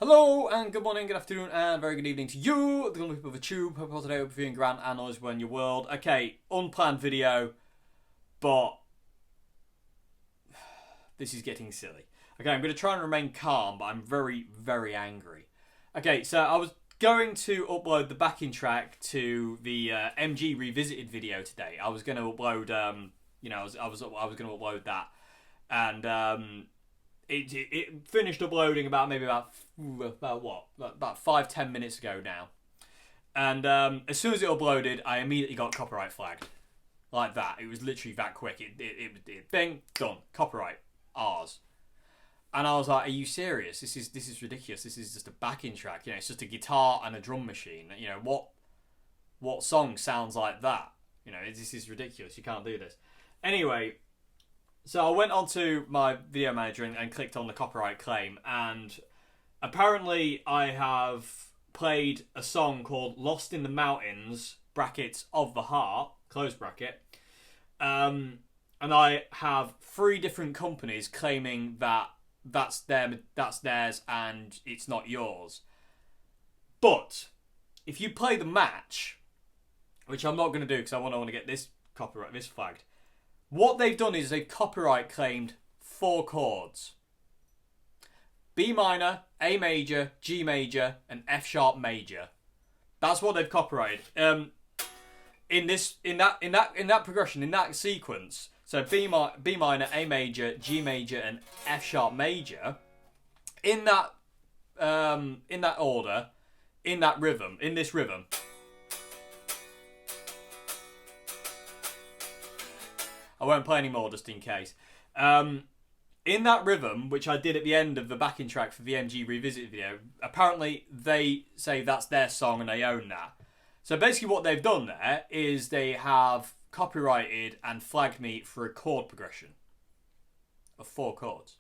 Hello and good morning, good afternoon and very good evening to you, the people of the tube. Hope today hope you're feeling grand and always well in your world. Okay, unplanned video, but this is getting silly. Okay, I'm going to try and remain calm, but I'm very, very angry. Okay, so I was going to upload the backing track to the MG Revisited video today. I was going to upload, I was going to upload that, and it finished uploading about 5-10 minutes ago now, and as soon as it uploaded, I immediately got copyright flagged, like that. It was literally that quick. It bing, done, copyright, ours. And I was like, "Are you serious? This is ridiculous. This is just a backing track. It's just a guitar and a drum machine. What song sounds like that? This is ridiculous. You can't do this." Anyway. So I went onto my video manager and clicked on the copyright claim, and apparently I have played a song called "Lost in the Mountains" (brackets of the heart) close bracket, and I have 3 different companies claiming that that's theirs and it's not yours. But if you play the match, which I'm not going to do because I want to get this flagged. What they've done is they've copyright claimed 4 chords: B minor, A major, G major, and F sharp major. That's what they've copyrighted. In that progression, in that sequence. So B minor, A major, G major, and F sharp major. In that order, in this rhythm. I won't play any more just in case. In that rhythm, which I did at the end of the backing track for the MG Revisit video, apparently they say that's their song and they own that. So basically what they've done there is they have copyrighted and flagged me for a chord progression of 4 chords.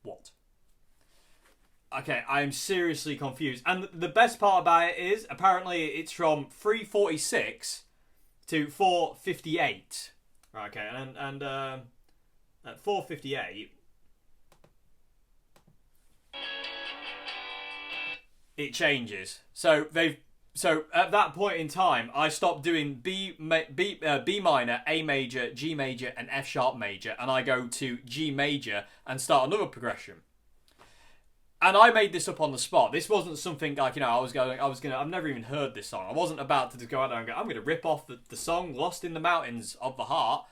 What? Okay, I'm seriously confused. And the best part about it is apparently it's from 346 to 458. Right, okay, and at 458 it changes. So at that point in time, I stopped doing B minor, A major, G major, and F sharp major, and I go to G major and start another progression. And I made this up on the spot. This wasn't something like, I've never even heard this song. I wasn't about to just go out there and go, I'm going to rip off the song "Lost in the Mountains of the Heart"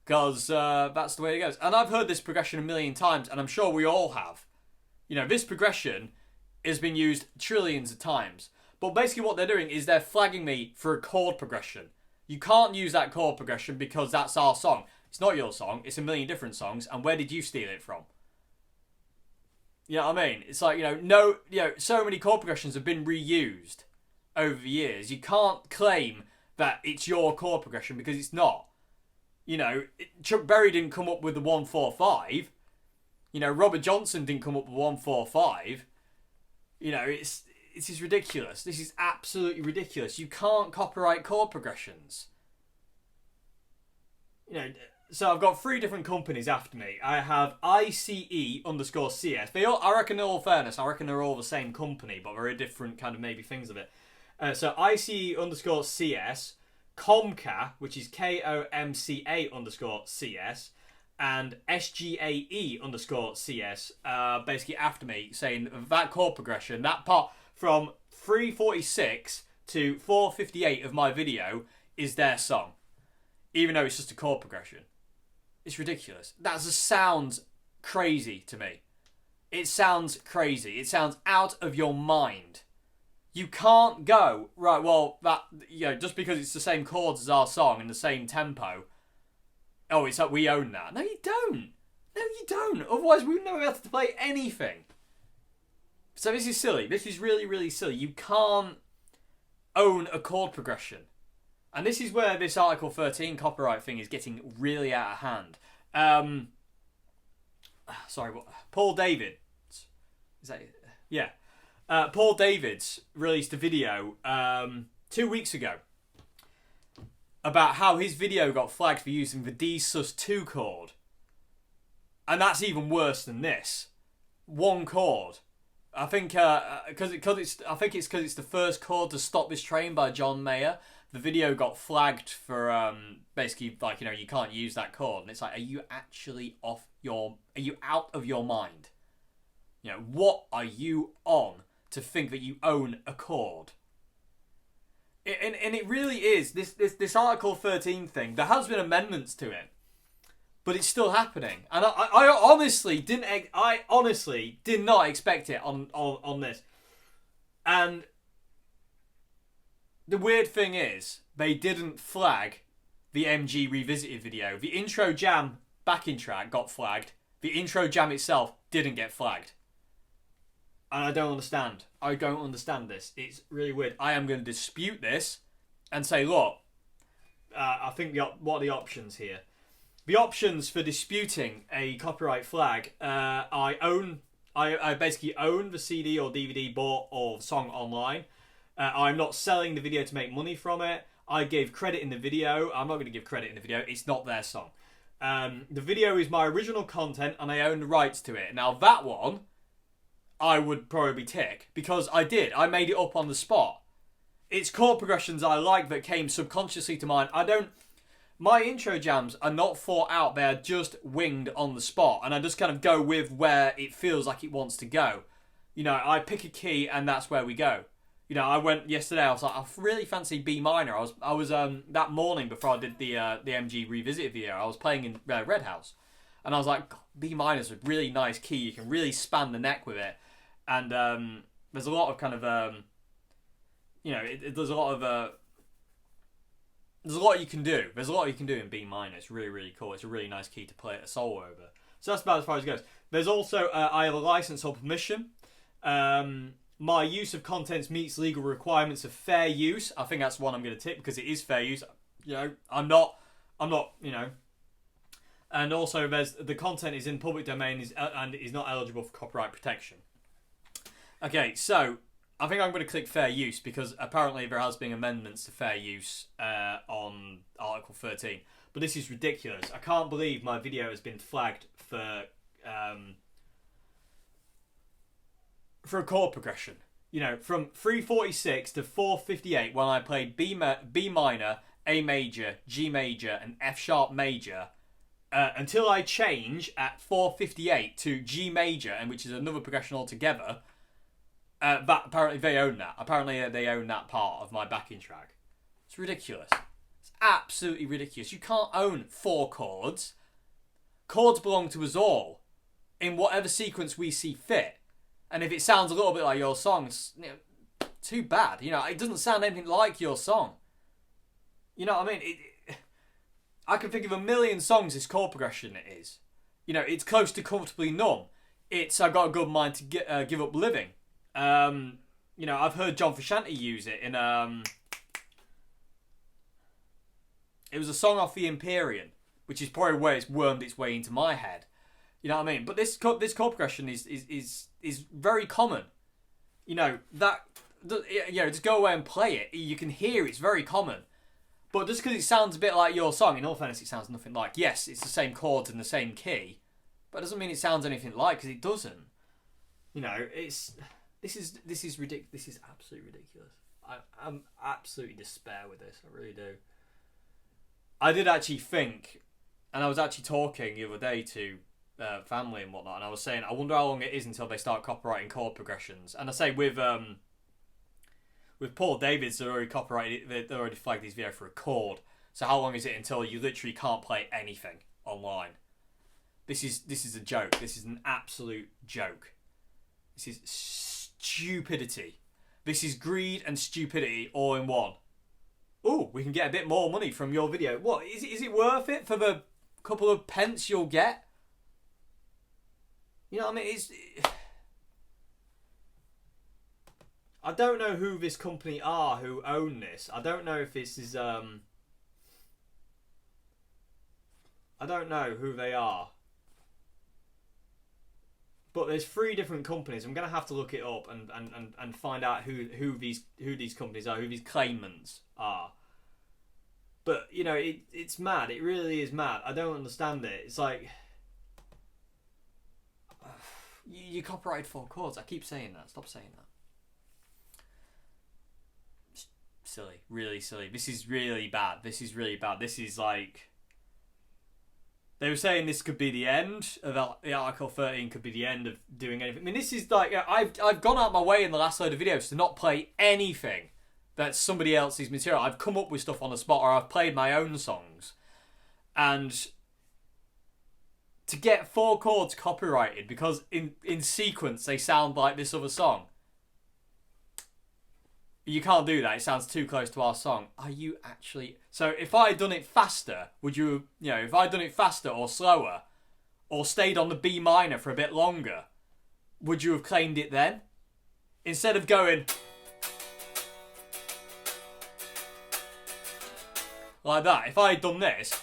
because that's the way it goes. And I've heard this progression a million times, and I'm sure we all have. This progression has been used trillions of times. But basically what they're doing is they're flagging me for a chord progression. You can't use that chord progression because that's our song. It's not your song. It's a million different songs. And where did you steal it from? You know what I mean? It's like, so many chord progressions have been reused over the years. You can't claim that it's your chord progression because it's not. Chuck Berry didn't come up with the 1-4-5. Robert Johnson didn't come up with 1-4-5. This is ridiculous. This is absolutely ridiculous. You can't copyright chord progressions. So I've got 3 different companies after me. I have ICE_CS. I reckon, in all fairness, they're all the same company, but very different kind of maybe things of it. So ICE_CS, Comca, which is KOMCA_CS, and SGAE_CS, basically after me, saying that chord progression, that part from 346 to 458 of my video is their song, even though it's just a chord progression. It's ridiculous. That just sounds crazy to me. It sounds crazy. It sounds out of your mind. You can't go, right, well, just because it's the same chords as our song and the same tempo, it's like we own that. No, you don't. No, you don't. Otherwise, we would never be able to play anything. So this is silly. This is really, really silly. You can't own a chord progression. And this is where this Article 13 copyright thing is getting really out of hand. Paul Davids. Is that it? Yeah. Paul Davids released a video 2 weeks ago about how his video got flagged for using the D sus2 chord. And that's even worse than this. one chord. I think because it's the first chord to Stop This Train by John Mayer. The video got flagged for basically like, you know, you can't use that chord, and it's like, are you actually are you out of your mind? You know, what are you on to think that you own a chord? And it really is this Article 13 thing. There has been amendments to it, but it's still happening. And I honestly did not expect it on this. And the weird thing is, they didn't flag the MG Revisited video. The intro jam backing track got flagged. The intro jam itself didn't get flagged. And I don't understand. I don't understand this. It's really weird. I am going to dispute this and say, look, I think what are the options here? The options for disputing a copyright flag, I basically own the CD or DVD bought or song online. I'm not selling the video to make money from it. I gave credit in the video. I'm not going to give credit in the video. It's not their song. The video is my original content and I own the rights to it. Now that one, I would probably tick because I made it up on the spot. It's chord progressions I like that came subconsciously to mind. My intro jams are not thought out. They're just winged on the spot, and I just kind of go with where it feels like it wants to go. You know, I pick a key and that's where we go. You know, I went yesterday, I was like, I really fancy B minor. I was that morning before I did the MG Revisited video, I was playing in Red House. And I was like, B minor's a really nice key. You can really span the neck with it. And there's a lot of kind of, you know, there's a lot you can do. There's a lot you can do in B minor. It's really, really cool. It's a really nice key to play a solo over. So that's about as far as it goes. There's also, I have a license or permission. My use of contents meets legal requirements of fair use. I think that's one I'm going to tick because it is fair use. You know, I'm not, you know. And also, there's the content is in public domain and is not eligible for copyright protection. Okay, so I think I'm going to click fair use because apparently there has been amendments to fair use on Article 13. But this is ridiculous. I can't believe my video has been flagged for a chord progression. You know, from 346 to 458 when I played B minor, A major, G major, and F sharp major. Until I change at 458 to G major, and which is another progression altogether. That apparently they own that. Apparently they own that part of my backing track. It's ridiculous. It's absolutely ridiculous. You can't own 4 chords. Chords belong to us all in whatever sequence we see fit. And if it sounds a little bit like your song, you know, too bad. You know, it doesn't sound anything like your song. You know what I mean? I can think of a million songs this chord progression it is. You know, it's close to Comfortably Numb. It's I've Got a Good Mind to Give Up Living. You know, I've heard John Frusciante use it in it was a song off the Empyrean, which is probably where it's wormed its way into my head. You know what I mean? But this chord progression is very common. You know, just go away and play it. You can hear it's very common. But just because it sounds a bit like your song, in all fairness, it sounds nothing like. Yes, it's the same chords and the same key, but it doesn't mean it sounds anything like, because it doesn't. You know, this is ridiculous. This is absolutely ridiculous. I'm absolutely despair with this. I really do. I did actually think, and I was actually talking the other day to family and whatnot, and I was saying, I wonder how long it is until they start copyrighting chord progressions. And I say with Paul Davids, they're already copyrighted. They already flagged his video for a chord. So how long is it until you literally can't play anything online? This is a joke. This is an absolute joke. This is stupidity. This is greed and stupidity all in one. Oh, we can get a bit more money from your video. What is it worth it for the couple of pence you'll get? You know what I mean? I don't know who this company are who own this. I don't know if this is I don't know who they are. But there's 3 different companies. I'm gonna have to look it up and find out who these companies are, who these claimants are. But you know, it's mad. It really is mad. I don't understand it. It's like, You copyrighted 4 chords. I keep saying that. Stop saying that. Silly. Really silly. This is really bad. This is really bad. This is like... They were saying this could be the end of the Article 13 could be the end of doing anything. I mean, this is like... I've gone out my way in the last load of videos to not play anything that's somebody else's material. I've come up with stuff on the spot, or I've played my own songs. And to get 4 chords copyrighted because in sequence they sound like this other song. You can't do that. It sounds too close to our song. Are you actually... So if I had done it faster, would you... You know, if I had done it faster or slower, or stayed on the B minor for a bit longer, would you have claimed it then? Instead of going... like that. If I had done this...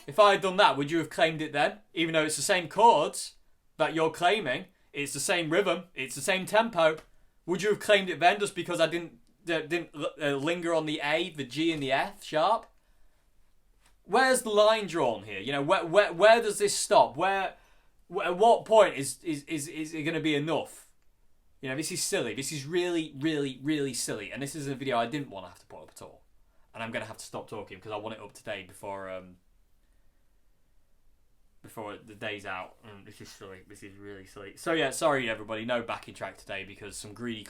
If I had done that, would you have claimed it then? Even though it's the same chords that you're claiming, it's the same rhythm, it's the same tempo, would you have claimed it then just because I didn't linger on the A, the G and the F sharp? Where's the line drawn here? You know, where does this stop? At what point is it going to be enough? You know, this is silly. This is really, really, really silly. And this is a video I didn't want to have to put up at all. And I'm going to have to stop talking because I want it up today before the day's out. This is silly. This is really silly. So yeah, sorry everybody, no backing track today because some greedy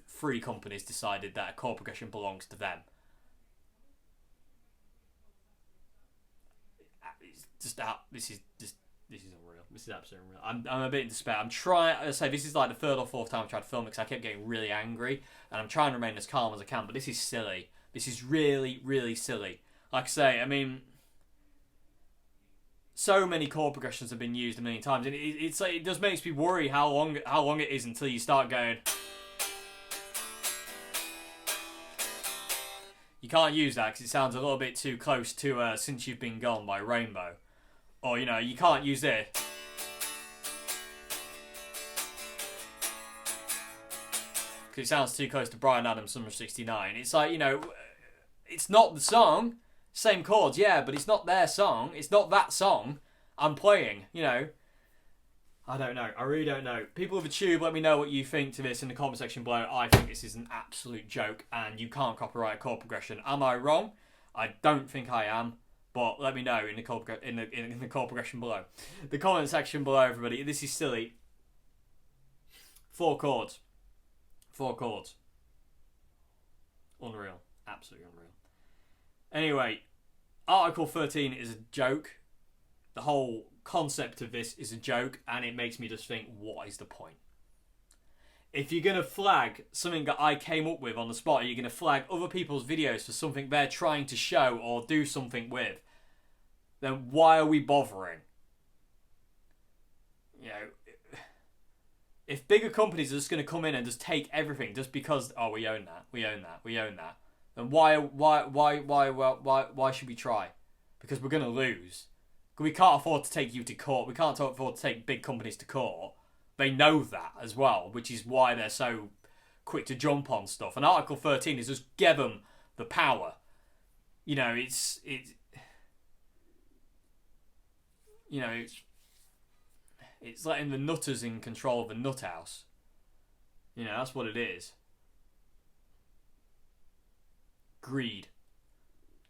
free companies decided that a chord progression belongs to them. It's just out. This is unreal. This is absolutely unreal. I'm a bit in despair. I'm trying. I say this is like the 3rd or 4th time I tried to film it because I kept getting really angry, and I'm trying to remain as calm as I can. But this is silly. This is really, really silly. Like I say, I mean. So many chord progressions have been used a million times, and it's like, it just makes me worry how long it is until you start going. You can't use that because it sounds a little bit too close to "Since You've Been Gone" by Rainbow, or you know, you can't use this. Because it sounds too close to Bryan Adams' Summer '69. It's like, you know, it's not the song. Same chords, yeah, but it's not their song. It's not that song I'm playing, you know. I don't know. I really don't know. People of the Tube, let me know what you think to this in the comment section below. I think this is an absolute joke and you can't copyright a chord progression. Am I wrong? I don't think I am, but let me know in the chord progression below. The comment section below, everybody. This is silly. 4 chords. 4 chords. Unreal. Absolutely unreal. Anyway, Article 13 is a joke. The whole concept of this is a joke, and it makes me just think, what is the point? If you're going to flag something that I came up with on the spot, you're going to flag other people's videos for something they're trying to show or do something with, then why are we bothering? You know, if bigger companies are just going to come in and just take everything just because, oh, we own that, then why should we try? Because we're going to lose. We can't afford to take you to court. We can't afford to take big companies to court. They know that as well, which is why they're so quick to jump on stuff. And Article 13 is just give them the power. You know, it's letting the nutters in control of the nut house. You know, that's what it is. Greed.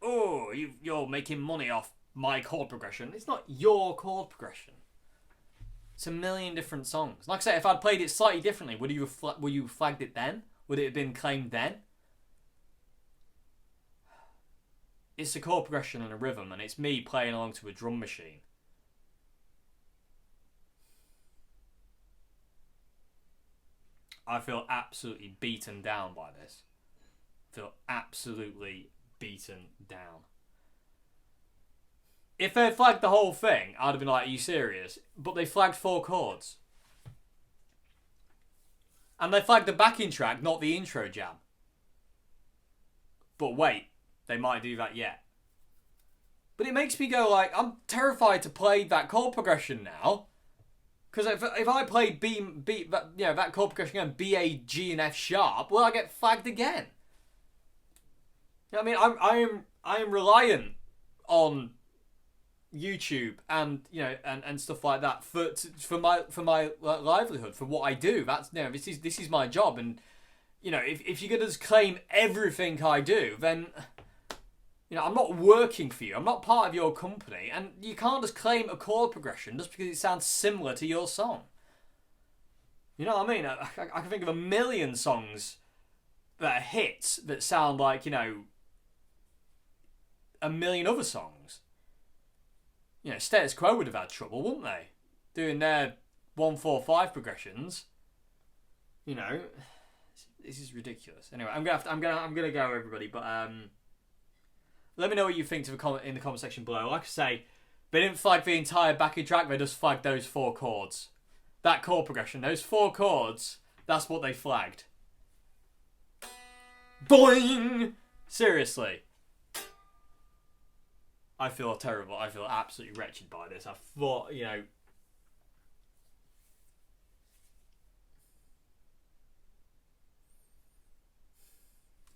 Oh, you're making money off my chord progression. It's not your chord progression. It's a million different songs. Like I said, if I'd played it slightly differently, would you have flagged it then? Would it have been claimed then? It's a chord progression and a rhythm, and it's me playing along to a drum machine. I feel absolutely beaten down by this. I feel absolutely beaten down. If they flagged the whole thing, I'd have been like, are you serious? But they flagged 4 chords. And they flagged the backing track, not the intro jam. But wait, they might do that yet. But it makes me go like, I'm terrified to play that chord progression now. Because if I played that chord progression again, B, A, G and F sharp, will I get flagged again? You know what I mean? I am reliant on YouTube and and stuff like that for my livelihood, for what I do. That's this is my job, and if you're gonna just claim everything I do, then I'm not working for you. I'm not part of your company, and you can't just claim a chord progression just because it sounds similar to your song. You know what I mean? I can think of a million songs that are hits that sound like a million other songs. Status Quo would have had trouble, wouldn't they? Doing their 1-4-5 progressions. This is ridiculous. Anyway, I'm gonna go, everybody. But let me know what you think in the comment section below. Like I say, they didn't flag the entire backing track. They just flagged those 4 chords. That chord progression, those 4 chords. That's what they flagged. Boing! Seriously. I feel terrible. I feel absolutely wretched by this. I thought,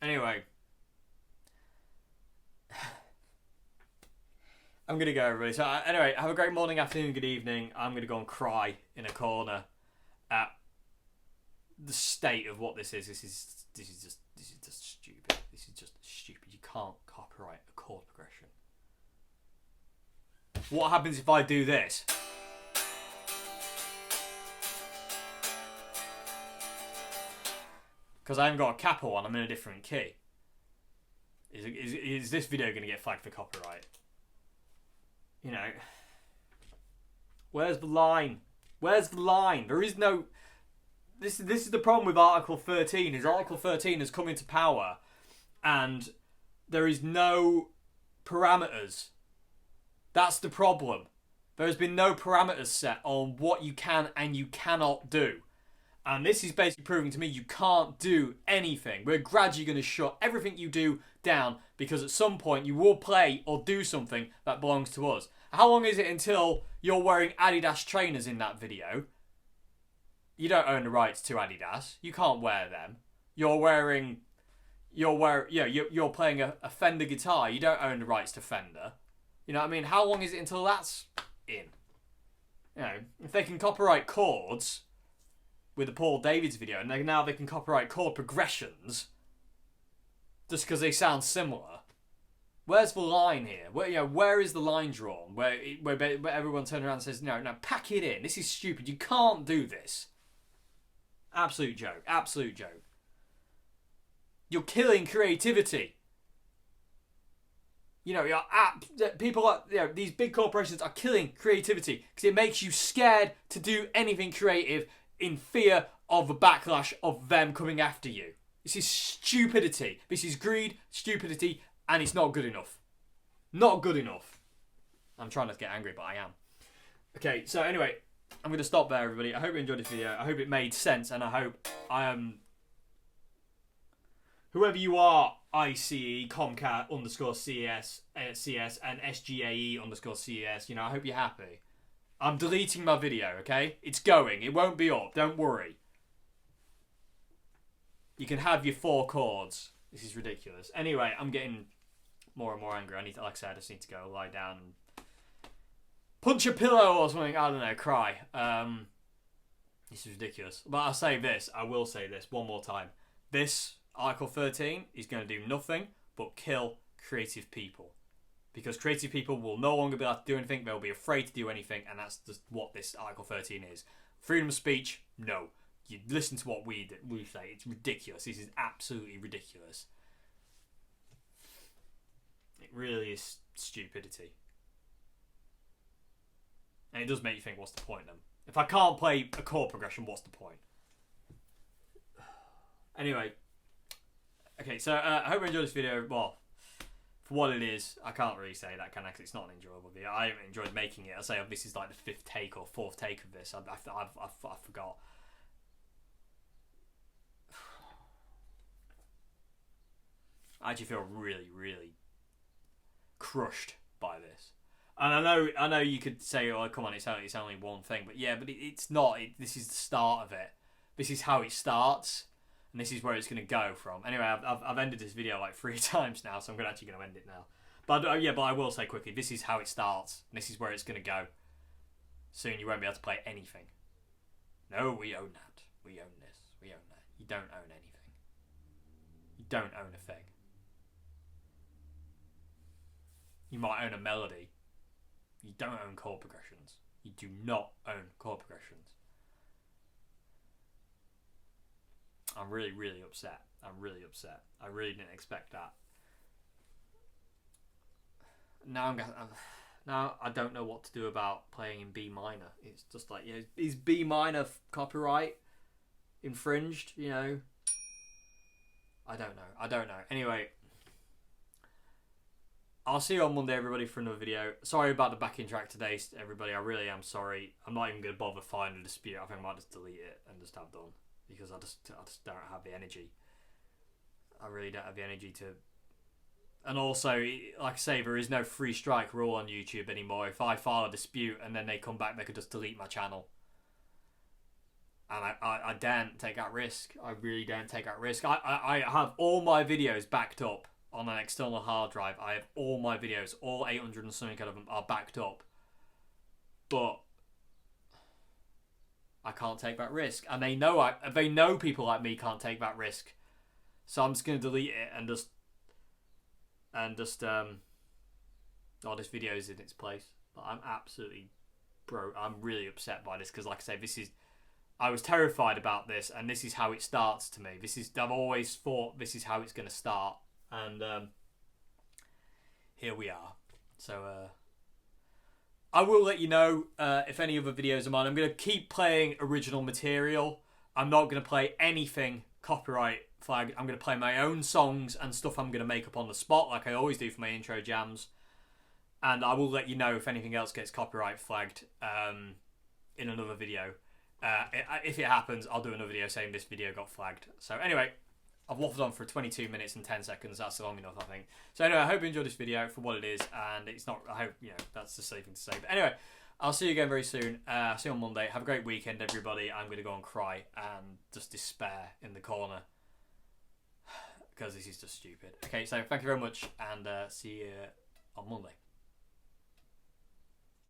Anyway. I'm going to go, everybody. So, anyway, have a great morning, afternoon, good evening. I'm going to go and cry in a corner at the state of what this is. This is just stupid. This is just stupid. You can't copyright a chord progression. What happens if I do this? Because I haven't got a capo on, I'm in a different key. Is this video going to get flagged for copyright? Where's the line? Where's the line? There is no... This is the problem with Article 13, is Article 13 has come into power and there is no parameters. That's the problem. There has been no parameters set on what you can and you cannot do. And this is basically proving to me you can't do anything. We're gradually going to shut everything you do down because at some point you will play or do something that belongs to us. How long is it until you're wearing Adidas trainers in that video? You don't own the rights to Adidas. You can't wear them. You're playing a Fender guitar. You don't own the rights to Fender. You know what I mean? How long is it until that's in? If they can copyright chords with the Paul Davids video, and now they can copyright chord progressions just because they sound similar. Where's the line here? Where is the line drawn? Where everyone turns around and says, no, pack it in. This is stupid. You can't do this. Absolute joke. Absolute joke. You're killing creativity. These big corporations are killing creativity because it makes you scared to do anything creative in fear of the backlash of them coming after you. This is stupidity. This is greed, stupidity, and it's not good enough. Not good enough. I'm trying not to get angry, but I am. Okay, so anyway, I'm going to stop there, everybody. I hope you enjoyed this video. I hope it made sense, and I hope whoever you are, ICE, Comcat _CS, CS, and SGAE _CES, I hope you're happy. I'm deleting my video, okay? It's going. It won't be up. Don't worry. You can have your 4 chords. This is ridiculous. Anyway, I'm getting more and more angry. Like I said, I just need to go lie down and punch a pillow or something. I don't know, cry. This is ridiculous. But I will say this one more time. This Article 13 is going to do nothing but kill creative people. Because creative people will no longer be able to do anything. They'll be afraid to do anything. And that's just what this Article 13 is. Freedom of speech? No. You listen to what we say. It's ridiculous. This is absolutely ridiculous. It really is stupidity. And it does make you think, what's the point then? If I can't play a chord progression, what's the point? Anyway. Okay, so I hope you enjoyed this video. Well, for what it is, I can't really say that, can I? 'Cause it's not an enjoyable video. I haven't enjoyed making it. I say this is like the 5th take or 4th take of this. I forgot. I actually feel really, really crushed by this. And I know you could say, oh, come on, it's only one thing. But yeah, but it's not. This is the start of it. This is how it starts. And this is where it's going to go from. Anyway, I've ended this video like 3 times now, so I'm actually going to end it now. But but I will say quickly, this is how it starts. And this is where it's going to go. Soon you won't be able to play anything. No, we own that. We own this. We own that. You don't own anything. You don't own a thing. You might own a melody. You don't own chord progressions. You do not own chord progressions. I'm really, really upset. I'm really upset. I really didn't expect that. Now I don't know what to do about playing in B minor. It's just like, is B minor copyright infringed? You know, I don't know. Anyway, I'll see you on Monday, everybody, for another video. Sorry about the backing track today, everybody. I really am sorry. I'm not even going to bother finding a dispute. I think I might just delete it and just have done, because I just don't have the energy. I really don't have the energy to. And also, like I say, there is no free strike rule on YouTube anymore. If I file a dispute and then they come back, they could just delete my channel. And I daren't take that risk. I really daren't take that risk. I have all my videos backed up on an external hard drive. I have all my videos, all 800 and something of them are backed up. But I can't take that risk. And they know people like me can't take that risk. So I'm just going to delete it and just this video is in its place. But I'm absolutely I'm really upset by this, because like I say, I was terrified about this, and this is how it starts to me. I've always thought this is how it's going to start, and here we are. So I will let you know if any other videos are mine. I'm going to keep playing original material. I'm not going to play anything copyright flagged. I'm going to play my own songs and stuff I'm going to make up on the spot, like I always do for my intro jams. And I will let you know if anything else gets copyright flagged in another video. If it happens, I'll do another video saying this video got flagged. So anyway, I've waffled on for 22 minutes and 10 seconds. That's long enough, I think. So anyway, I hope you enjoyed this video for what it is. And it's not, I hope, that's the safe thing to say. But anyway, I'll see you again very soon. See you on Monday. Have a great weekend, everybody. I'm going to go and cry and just despair in the corner, because this is just stupid. Okay, so thank you very much, and see you on Monday.